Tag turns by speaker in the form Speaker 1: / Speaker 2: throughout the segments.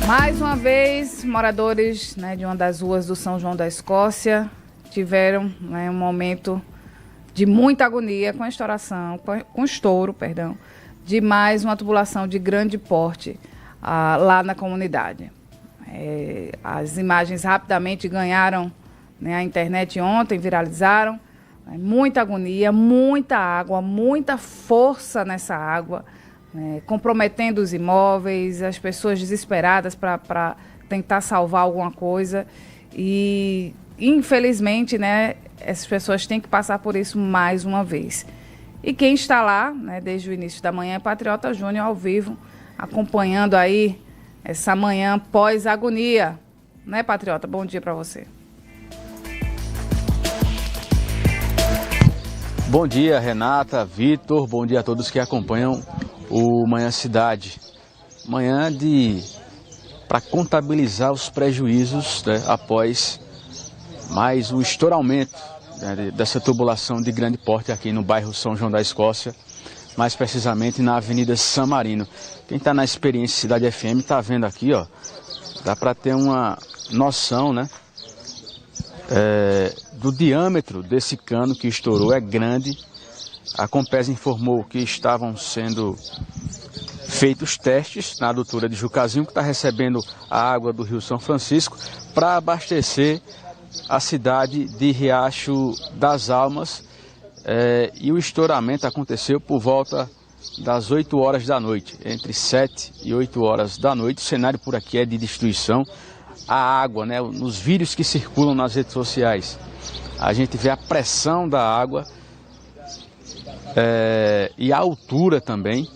Speaker 1: Mais uma vez, moradores, de uma das ruas do São João da Escócia tiveram, um momento de muita agonia com a estouração, com estouro, de mais uma tubulação de grande porte lá na comunidade. As imagens rapidamente ganharam a internet ontem, viralizaram. Muita agonia, muita água, muita força nessa água, comprometendo os imóveis, as pessoas desesperadas para tentar salvar alguma coisa. E, infelizmente, essas pessoas têm que passar por isso mais uma vez. E quem está lá, desde o início da manhã, é Patriota Júnior, ao vivo, acompanhando aí essa manhã pós-agonia. Patriota? Bom dia para você.
Speaker 2: Bom dia, Renata, Vitor, bom dia a todos que acompanham o Manhã Cidade. Manhã para contabilizar os prejuízos após mais um estouramento dessa tubulação de grande porte aqui no bairro São João da Escócia, mais precisamente na Avenida San Marino. Quem está na Experiência Cidade FM está vendo aqui, ó, dá para ter uma noção, do diâmetro desse cano que estourou. É grande. A Compesa informou que estavam sendo feitos testes na adutora de Jucazinho, que está recebendo a água do Rio São Francisco para abastecer a cidade de Riacho das Almas. E o estouramento aconteceu por volta das 8 horas da noite, entre 7 e 8 horas da noite. O cenário por aqui é de destruição. A água, nos vídeos que circulam nas redes sociais, a gente vê a pressão da água e a altura também.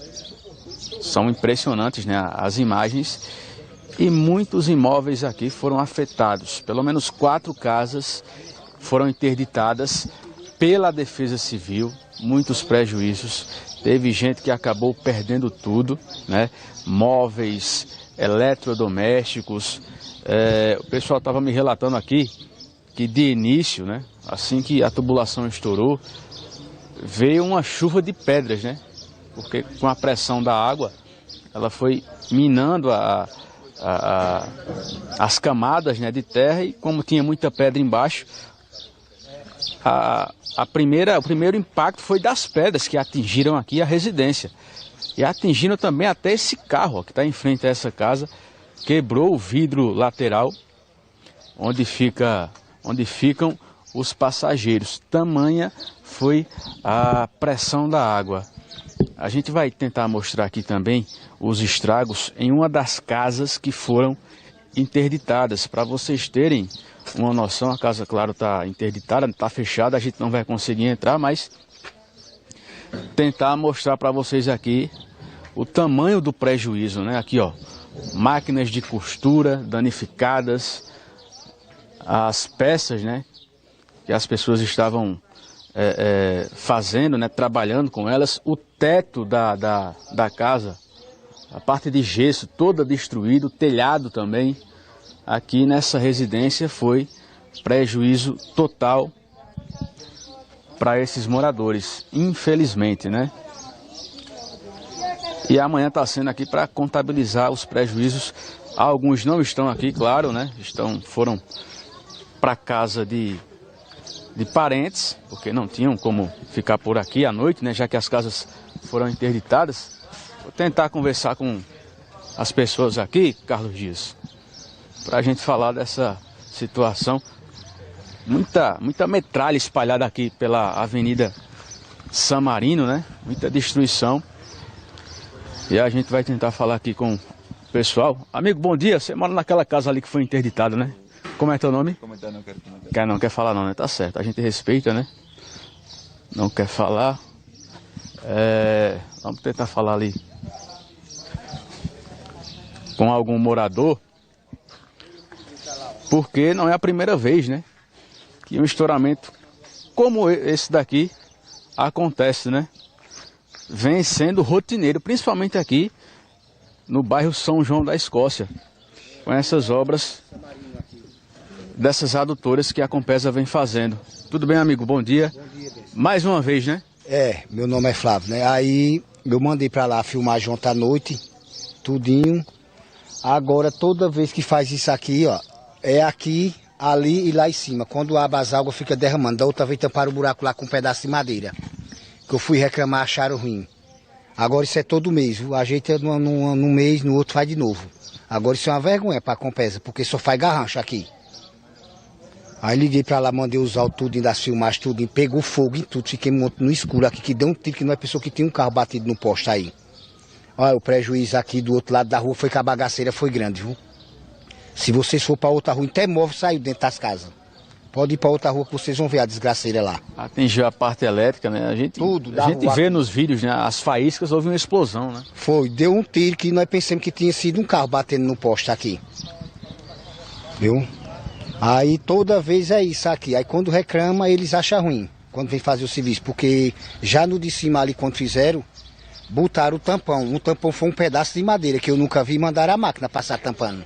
Speaker 2: São impressionantes, as imagens. E muitos imóveis aqui foram afetados. Pelo menos 4 casas foram interditadas pela Defesa Civil. Muitos prejuízos. Teve gente que acabou perdendo tudo, móveis, eletrodomésticos. O pessoal estava me relatando aqui que de início, assim que a tubulação estourou, veio uma chuva de pedras, porque com a pressão da água, ela foi minando as camadas de terra, e como tinha muita pedra embaixo, o primeiro impacto foi das pedras que atingiram aqui a residência. E atingiram também até esse carro que está em frente a essa casa. Quebrou o vidro lateral, onde ficam os passageiros. Tamanha foi a pressão da água. A gente vai tentar mostrar aqui também os estragos em uma das casas que foram interditadas. Para vocês terem uma noção, a casa, claro, está interditada, está fechada, a gente não vai conseguir entrar, mas tentar mostrar para vocês aqui o tamanho do prejuízo, Aqui, ó. Máquinas de costura danificadas, as peças, que as pessoas estavam fazendo, trabalhando com elas, o teto da casa, a parte de gesso toda destruída, o telhado também. Aqui nessa residência foi prejuízo total para esses moradores, infelizmente, E amanhã está sendo aqui para contabilizar os prejuízos. Alguns não estão aqui, claro, foram para casa de parentes, porque não tinham como ficar por aqui à noite, já que as casas foram interditadas. Vou tentar conversar com as pessoas aqui, Carlos Dias, para a gente falar dessa situação. Muita metralha espalhada aqui pela Avenida San Marino, Muita destruição. E a gente vai tentar falar aqui com o pessoal. Amigo, bom dia. Você mora naquela casa ali que foi interditada, Como é teu nome? Não quer falar não, Tá certo. A gente respeita, Não quer falar. Vamos tentar falar ali com algum morador. Porque não é a primeira vez, que um estouramento como esse daqui acontece, Vem sendo rotineiro, principalmente aqui no bairro São João da Escócia, com essas obras dessas adutoras que a Compesa vem fazendo. Tudo bem, amigo? Bom dia. Bom dia, mais uma vez,
Speaker 3: Meu nome é Flávio, Aí eu mandei para lá filmar junto à noite, tudinho. Agora, toda vez que faz isso aqui, ó, é aqui, ali e lá em cima. Quando abre as águas, fica derramando. Da outra vez tamparam o buraco lá com um pedaço de madeira. Que eu fui reclamar, acharam ruim. Agora isso é todo mês, viu? Ajeita num mês, no outro faz de novo. Agora isso é uma vergonha para a Compesa, porque só faz garrancho aqui. Aí liguei para lá, mandei usar o tudo, das filmagens, tudo, pegou fogo em tudo, fiquei no escuro aqui, que deu um tiro que não é pessoa que tinha um carro batido no poste aí. Olha, o prejuízo aqui do outro lado da rua foi que a bagaceira foi grande, viu? Se vocês for para outra rua, até móvel saiu dentro das casas. Pode ir para outra rua que vocês vão ver a desgraceira lá.
Speaker 2: Atingiu a parte elétrica, né? A gente vê nos vídeos, né? As faíscas, houve uma explosão, né?
Speaker 3: Foi, deu um tiro que nós pensamos que tinha sido um carro batendo no poste aqui. Viu? Aí toda vez é isso aqui. Aí quando reclama, eles acham ruim, quando vem fazer o serviço. Porque já no de cima ali, quando fizeram, botaram o tampão. O tampão foi um pedaço de madeira que eu nunca vi, mandaram a máquina passar tampando.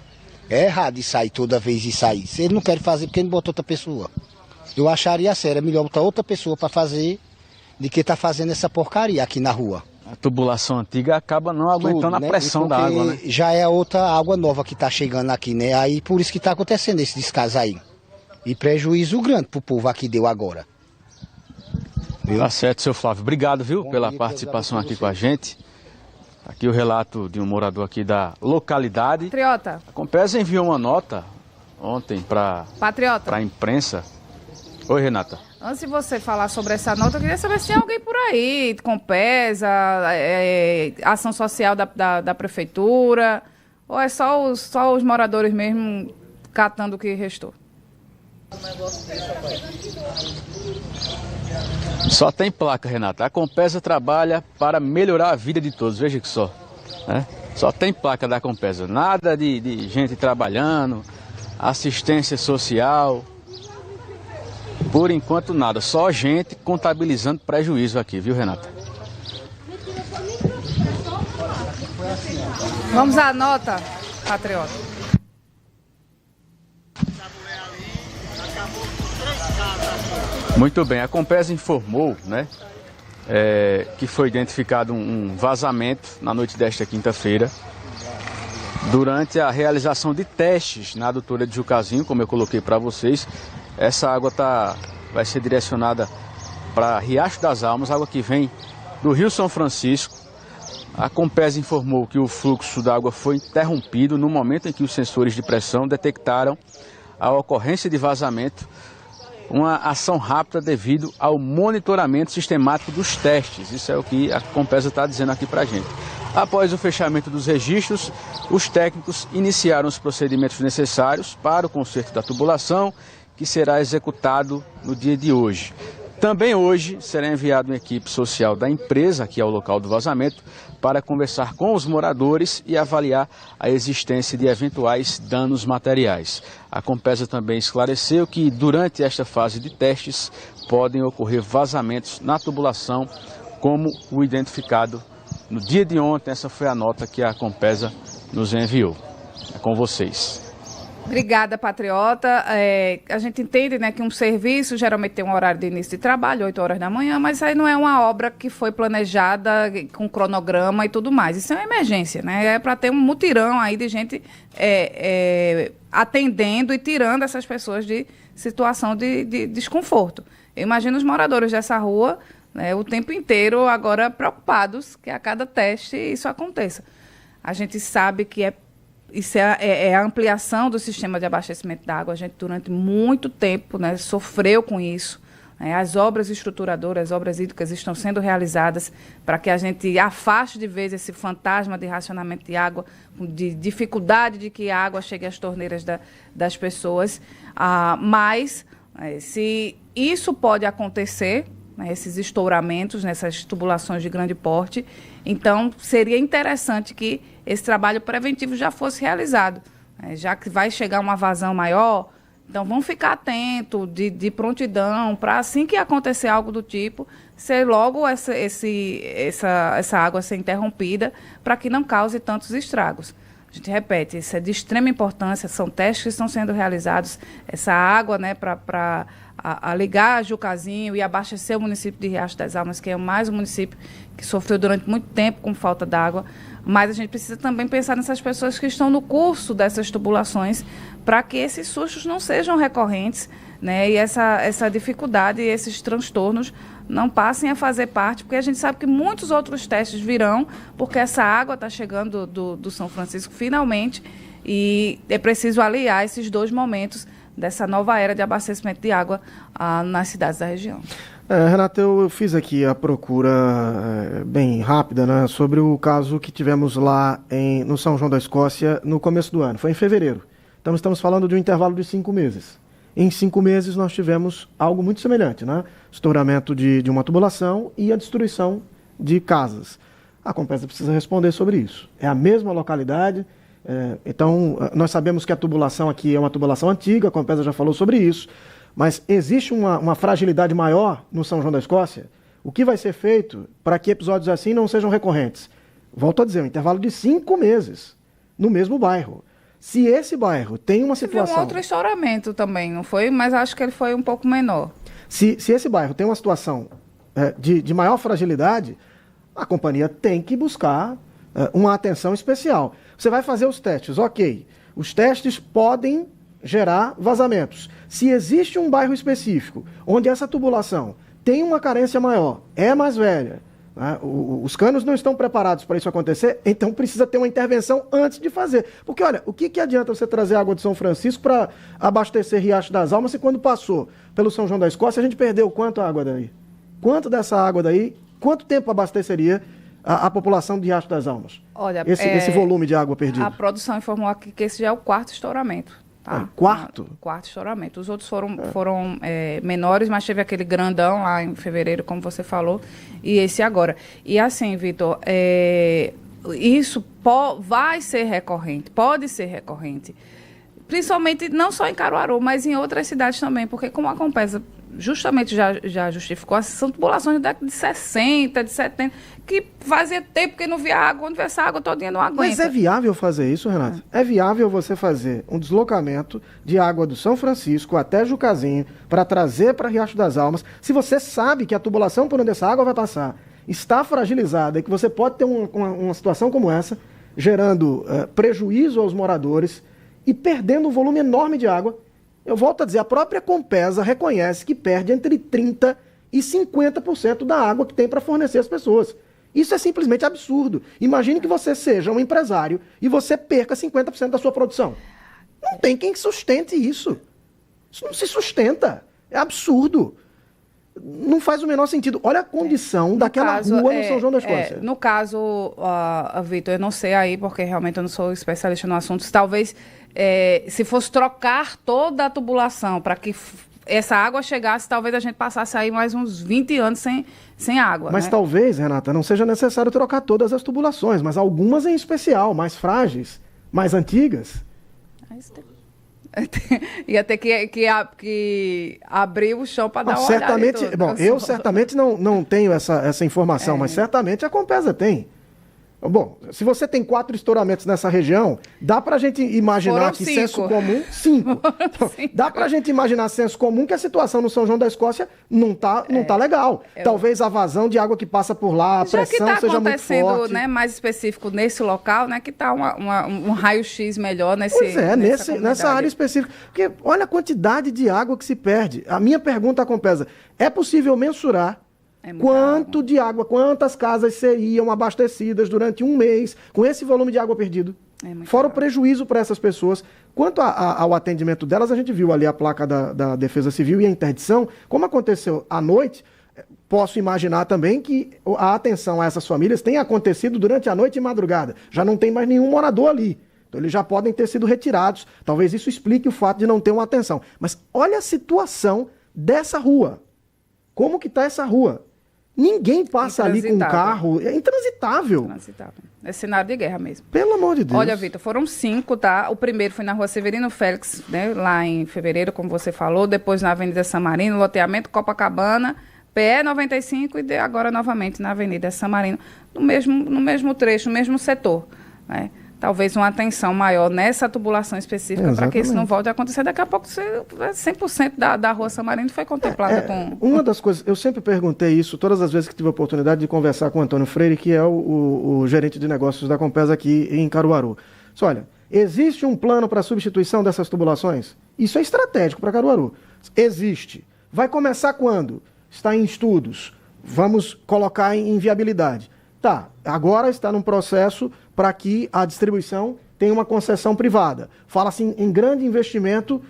Speaker 3: É errado isso aí, toda vez isso aí. Se ele não quer fazer, porque não botou outra pessoa. Eu acharia sério, é melhor botar outra pessoa para fazer do que tá fazendo essa porcaria aqui na rua.
Speaker 2: A tubulação antiga acaba não aguentando a pressão da água, né?
Speaker 3: Já é outra água nova que tá chegando aqui, né? Aí por isso que tá acontecendo esse descaso aí. E prejuízo grande pro povo aqui deu agora.
Speaker 2: Viu? Tá certo, seu Flávio. Obrigado, viu, pela participação aqui com a gente. Aqui o relato de um morador aqui da localidade.
Speaker 1: Patriota.
Speaker 2: A Compesa enviou uma nota ontem para a imprensa. Oi, Renata.
Speaker 1: Antes de você falar sobre essa nota, eu queria saber se tem alguém por aí, Compesa, ação social da prefeitura, ou é só os moradores mesmo catando o que restou?
Speaker 2: Só tem placa, Renata. A Compesa trabalha para melhorar a vida de todos, veja que só. Né? Só tem placa da Compesa. Nada de gente trabalhando, assistência social. Por enquanto nada, só gente contabilizando prejuízo aqui, viu, Renata?
Speaker 1: Vamos à nota, Patriota.
Speaker 2: Muito bem, a Compesa informou, né, que foi identificado um vazamento na noite desta quinta-feira, durante a realização de testes na adutora de Jucazinho, como eu coloquei para vocês. Essa água vai ser direcionada para Riacho das Almas, água que vem do Rio São Francisco. A Compesa informou que o fluxo da água foi interrompido no momento em que os sensores de pressão detectaram a ocorrência de vazamento, uma ação rápida devido ao monitoramento sistemático dos testes. Isso é o que a Compesa está dizendo aqui para a gente. Após o fechamento dos registros, os técnicos iniciaram os procedimentos necessários para o conserto da tubulação, que será executado no dia de hoje. Também hoje será enviada uma equipe social da empresa aqui ao local do vazamento para conversar com os moradores e avaliar a existência de eventuais danos materiais. A Compesa também esclareceu que durante esta fase de testes podem ocorrer vazamentos na tubulação, como o identificado no dia de ontem. Essa foi a nota que a Compesa nos enviou. É com vocês.
Speaker 1: Obrigada, Patriota. A gente entende, né, que um serviço geralmente tem um horário de início de trabalho, 8 horas da manhã, mas aí não é uma obra que foi planejada com cronograma e tudo mais. Isso é uma emergência, né? É para ter um mutirão aí de gente atendendo e tirando essas pessoas de situação de desconforto. Eu imagino os moradores dessa rua, né, o tempo inteiro agora preocupados que a cada teste isso aconteça. A gente sabe que isso é a ampliação do sistema de abastecimento da água. A gente, durante muito tempo, né, sofreu com isso. As obras estruturadoras, as obras hídricas estão sendo realizadas para que a gente afaste de vez esse fantasma de racionamento de água, de dificuldade de que a água chegue às torneiras das pessoas. Mas, se isso pode acontecer, né, esses estouramentos nessas tubulações de grande porte, então seria interessante que esse trabalho preventivo já fosse realizado, né, já que vai chegar uma vazão maior. Então vamos ficar atentos, de prontidão, para assim que acontecer algo do tipo, ser logo essa água ser interrompida, para que não cause tantos estragos. A gente repete, isso é de extrema importância, são testes que estão sendo realizados, essa água, né, para ligar Jucazinho e abastecer o município de Riacho das Almas, que é mais um município que sofreu durante muito tempo com falta d'água, mas a gente precisa também pensar nessas pessoas que estão no curso dessas tubulações, para que esses sustos não sejam recorrentes, né? E essa dificuldade e esses transtornos não passem a fazer parte, porque a gente sabe que muitos outros testes virão, porque essa água está chegando do São Francisco finalmente, e é preciso aliar esses dois momentos dessa nova era de abastecimento de água nas cidades da região.
Speaker 4: Renata, eu fiz aqui a procura bem rápida, né, sobre o caso que tivemos lá no São João da Escócia no começo do ano. Foi em fevereiro. Então estamos falando de um intervalo de 5 meses. Em 5 meses nós tivemos algo muito semelhante, né? Estouramento de uma tubulação e a destruição de casas. A Compesa precisa responder sobre isso. É a mesma localidade, então nós sabemos que a tubulação aqui é uma tubulação antiga, a Compesa já falou sobre isso, mas existe uma fragilidade maior no São João da Escócia. O que vai ser feito para que episódios assim não sejam recorrentes? Volto a dizer, um intervalo de 5 meses no mesmo bairro. Se esse bairro tem uma situação...
Speaker 1: Teve um outro estouramento também, não foi? Mas acho que ele foi um pouco menor.
Speaker 4: Se esse bairro tem uma situação de maior fragilidade, a companhia tem que buscar uma atenção especial. Você vai fazer os testes, ok. Os testes podem gerar vazamentos. Se existe um bairro específico onde essa tubulação tem uma carência maior, é mais velha, né, os canos não estão preparados para isso acontecer, então precisa ter uma intervenção antes de fazer. Porque, olha, o que adianta você trazer água de São Francisco para abastecer Riacho das Almas se quando passou pelo São João da Escócia a gente perdeu quanto água daí? Quanto dessa água daí, quanto tempo abasteceria a população de Riacho das Almas?
Speaker 1: Olha,
Speaker 4: esse volume de água perdido.
Speaker 1: A produção informou aqui que esse já é o 4º estouramento. Tá?
Speaker 4: Quarto?
Speaker 1: Quarto estouramento. Os outros foram menores, mas teve aquele grandão lá em fevereiro, como você falou, e esse agora. E assim, Vitor, isso vai ser recorrente, pode ser recorrente, principalmente não só em Caruaru, mas em outras cidades também, porque como a Compesa justamente já justificou, são tubulações da década de 60, de 70, que fazia tempo que não via água, onde essa água todinha não aguenta.
Speaker 4: Mas é viável fazer isso, Renato? É viável você fazer um deslocamento de água do São Francisco até Jucazinho para trazer para Riacho das Almas, se você sabe que a tubulação por onde essa água vai passar está fragilizada e que você pode ter uma situação como essa, gerando prejuízo aos moradores e perdendo um volume enorme de água. Eu volto a dizer, a própria Compesa reconhece que perde entre 30% e 50% da água que tem para fornecer às pessoas. Isso é simplesmente absurdo. Imagine que você seja um empresário e você perca 50% da sua produção. Não tem quem sustente isso. Isso não se sustenta. É absurdo. Não faz o menor sentido. Olha a condição daquela rua no São João da Escócia.
Speaker 1: No caso, Vitor, eu não sei aí, porque realmente eu não sou especialista no assunto, talvez se fosse trocar toda a tubulação para que essa água chegasse, talvez a gente passasse aí mais uns 20 anos sem água.
Speaker 4: Mas talvez, Renata, não seja necessário trocar todas as tubulações, mas algumas em especial, mais frágeis, mais antigas.
Speaker 1: Ia ter que abrir o chão para dar uma
Speaker 4: certamente,
Speaker 1: olhada.
Speaker 4: Bom, eu certamente não tenho essa informação, mas certamente a Compesa tem. Bom, se você tem 4 estouramentos nessa região, dá pra gente imaginar que senso comum... 5. Então, dá pra gente imaginar senso comum que a situação no São João da Escócia não tá legal. Talvez a vazão de água que passa por lá, a pressão seja muito forte. Já que está acontecendo,
Speaker 1: né, mais específico nesse local, né, que tá um raio-x melhor
Speaker 4: nessa área específica. Porque olha a quantidade de água que se perde. A minha pergunta à Compesa, é possível mensurar quanto de água, quantas casas seriam abastecidas durante um mês com esse volume de água perdido? Fora o prejuízo para essas pessoas. Quanto ao atendimento delas, a gente viu ali a placa da Defesa Civil e a interdição. Como aconteceu à noite, posso imaginar também que a atenção a essas famílias tenha acontecido durante a noite e madrugada. Já não tem mais nenhum morador ali. Então eles já podem ter sido retirados. Talvez isso explique o fato de não ter uma atenção. Mas olha a situação dessa rua. Como que está essa rua? Ninguém passa ali com um carro. É intransitável.
Speaker 1: É cenário de guerra mesmo.
Speaker 4: Pelo amor de Deus.
Speaker 1: Olha, Vitor, foram 5, tá? O primeiro foi na rua Severino Félix, né? Lá em fevereiro, como você falou. Depois na Avenida San Marino, loteamento Copacabana, PE 95 e agora novamente na Avenida San Marino, no mesmo trecho, no mesmo setor, né? talvez uma atenção maior nessa tubulação específica para que isso não volte a acontecer. Daqui a pouco 100% da Rua Samarino foi contemplada com...
Speaker 4: Uma das coisas, eu sempre perguntei isso, todas as vezes que tive a oportunidade de conversar com o Antônio Freire, que é o gerente de negócios da Compesa aqui em Caruaru. Olha, existe um plano para substituição dessas tubulações? Isso é estratégico para Caruaru. Existe. Vai começar quando? Está em estudos. Vamos colocar em viabilidade. Tá, agora está num processo para que a distribuição tenha uma concessão privada. Fala-se em grande investimento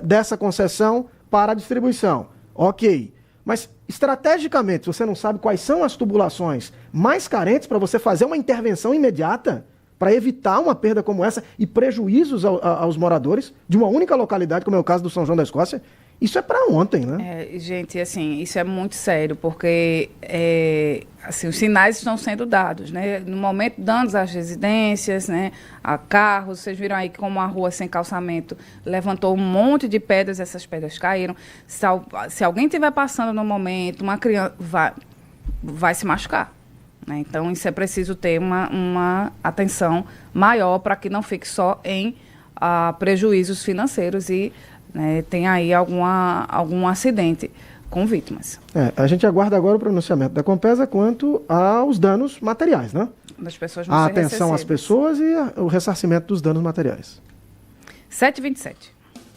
Speaker 4: dessa concessão para a distribuição. Ok. Mas, estrategicamente, se você não sabe quais são as tubulações mais carentes para você fazer uma intervenção imediata para evitar uma perda como essa e prejuízos aos moradores de uma única localidade, como é o caso do São João da Escócia, isso é para ontem, né?
Speaker 1: Gente, assim, isso é muito sério, porque assim, os sinais estão sendo dados, né? No momento, danos às residências, né? A carros, vocês viram aí como a rua sem calçamento levantou um monte de pedras, essas pedras caíram. Se alguém estiver passando no momento, uma criança vai se machucar, né? Então, isso é preciso ter uma atenção maior para que não fique só em prejuízos financeiros e tem aí algum acidente com vítimas.
Speaker 4: A gente aguarda agora o pronunciamento da Compesa quanto aos danos materiais, né?
Speaker 1: Das pessoas não
Speaker 4: a
Speaker 1: serem
Speaker 4: atenção às pessoas e o ressarcimento dos danos materiais.
Speaker 1: 7h27.